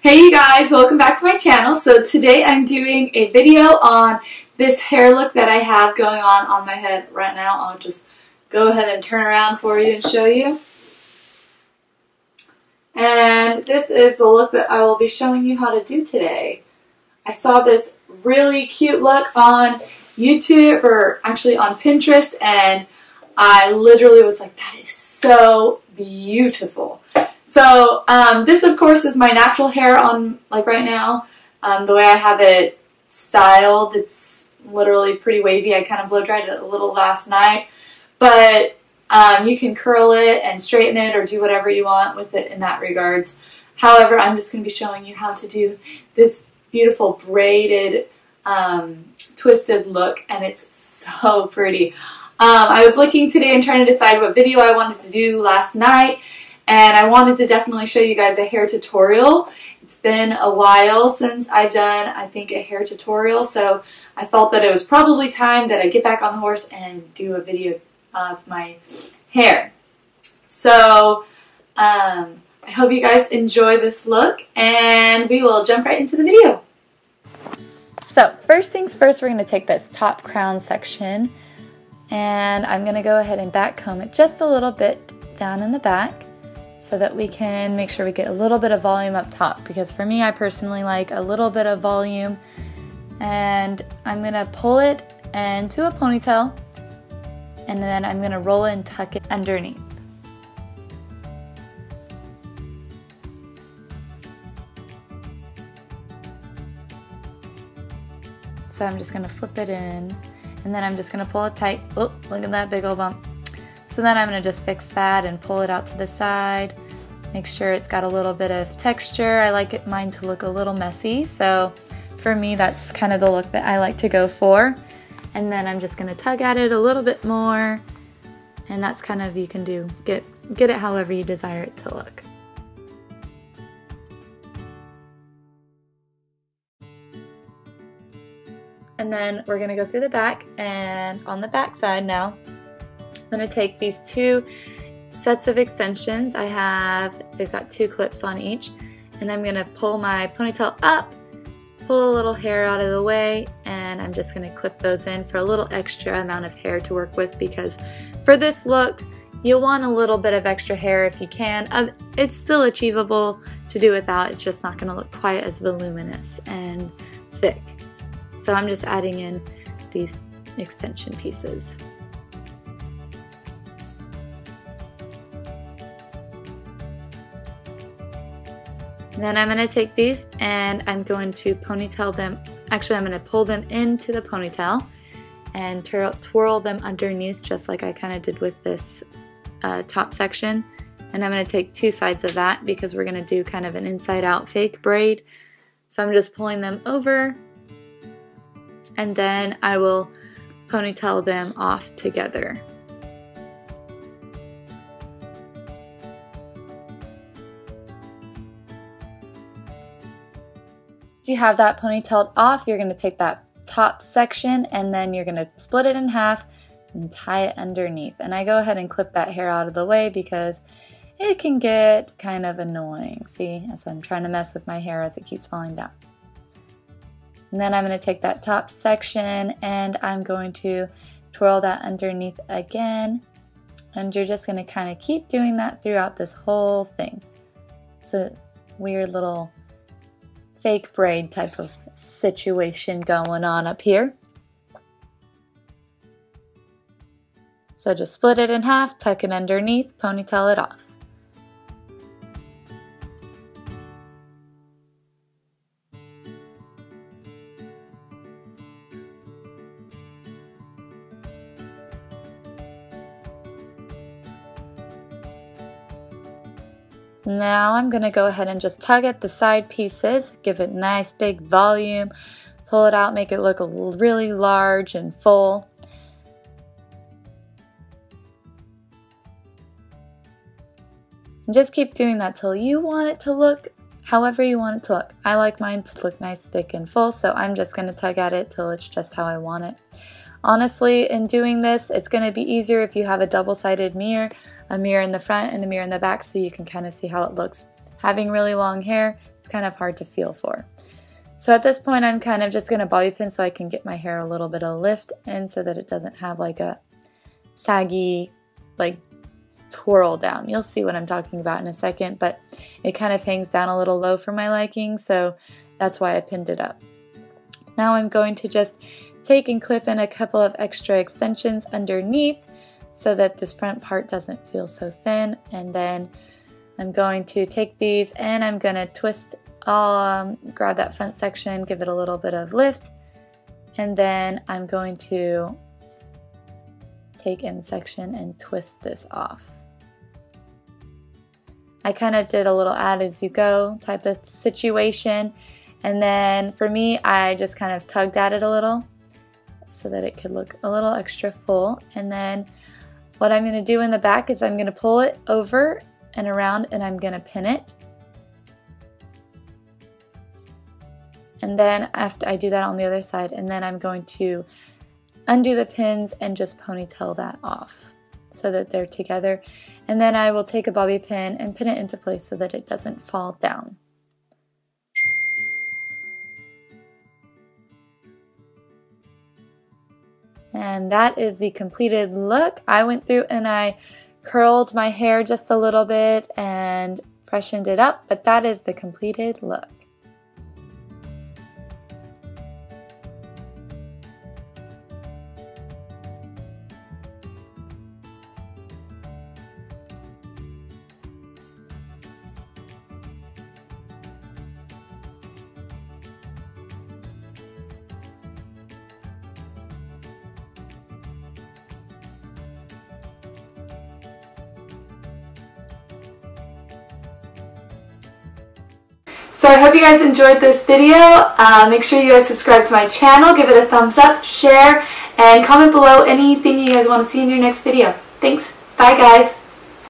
Hey you guys, welcome back to my channel. So today I'm doing a video on this hair look that I have going on my head right now. I'll just go ahead and turn around for you and show you. And this is the look that I will be showing you how to do today. I saw this really cute look on YouTube, or actually on Pinterest, and I literally was like, that is so beautiful. So this of course is my natural hair on, like right now. The way I have it styled, it's literally pretty wavy. I kind of blow dried it a little last night, but you can curl it and straighten it or do whatever you want with it in that regards. However, I'm just going to be showing you how to do this beautiful braided twisted look, and it's so pretty. I was looking today and trying to decide what video I wanted to do last night, and I wanted to definitely show you guys a hair tutorial. It's been a while since I've done, I think, a hair tutorial, so I felt that it was probably time that I get back on the horse and do a video of my hair. So I hope you guys enjoy this look, and we will jump right into the video. So first things first, we're going to take this top crown section, and I'm going to go ahead and back comb it just a little bit down in the back, so that we can make sure we get a little bit of volume up top, because for me, I personally like a little bit of volume. And I'm going to pull it into a ponytail, and then I'm going to roll it and tuck it underneath. So I'm just going to flip it in, and then I'm just going to pull it tight. Oh, look at that big old bump. So then I'm going to just fix that and pull it out to the side. Make sure it's got a little bit of texture. I like mine to look a little messy, so for me that's kind of the look that I like to go for. And then I'm just going to tug at it a little bit more, and that's kind of, you can do, get it however you desire it to look. And then we're going to go through the back, and on the back side now, I'm going to take these two sets of extensions. They've got two clips on each, and I'm going to pull my ponytail up, pull a little hair out of the way, and I'm just going to clip those in for a little extra amount of hair to work with, because for this look, you'll want a little bit of extra hair if you can. It's still achievable to do without, it's just not going to look quite as voluminous and thick. So I'm just adding in these extension pieces. And then I'm going to take these and I'm going to ponytail them. Actually, I'm going to pull them into the ponytail and twirl them underneath, just like I kind of did with this top section. And I'm going to take two sides of that because we're going to do kind of an inside-out fake braid. So I'm just pulling them over, and then I will ponytail them off together. Once you have that ponytailed off, you're going to take that top section and then you're going to split it in half and tie it underneath. And I go ahead and clip that hair out of the way because it can get kind of annoying. See, as I'm trying to mess with my hair as it keeps falling down. And then I'm going to take that top section and I'm going to twirl that underneath again. And you're just going to kind of keep doing that throughout this whole thing. It's a weird little fake braid type of situation going on up here. So just split it in half, tuck it underneath, ponytail it off. So now I'm going to go ahead and just tug at the side pieces, give it nice big volume, pull it out, make it look really large and full. And just keep doing that till you want it to look however you want it to look. I like mine to look nice, thick, and full, so I'm just going to tug at it till it's just how I want it. Honestly, in doing this, it's going to be easier if you have a double-sided mirror, a mirror in the front and a mirror in the back, so you can kind of see how it looks having really long hair, it's kind of hard to feel for. So at this point, I'm kind of just going to bobby pin so I can get my hair a little bit of lift and so that it doesn't have like a saggy, like twirl down. You'll see what I'm talking about in a second, but it kind of hangs down a little low for my liking, so that's why I pinned it up. Now I'm going to just take and clip in a couple of extra extensions underneath so that this front part doesn't feel so thin, and then I'm going to take these and I'm going to twist, grab that front section, give it a little bit of lift, and then I'm going to take in section and twist this off. I kind of did a little add as you go type of situation, and then for me I just kind of tugged at it a little so that it could look a little extra full. And then what I'm going to do in the back is I'm going to pull it over and around and I'm going to pin it. And then after I do that on the other side, and then I'm going to undo the pins and just ponytail that off so that they're together. And then I will take a bobby pin and pin it into place so that it doesn't fall down. And that is the completed look. I went through and I curled my hair just a little bit and freshened it up, but that is the completed look. So I hope you guys enjoyed this video. Make sure you guys subscribe to my channel, give it a thumbs up, share, and comment below anything you guys want to see in your next video. Thanks. Bye guys.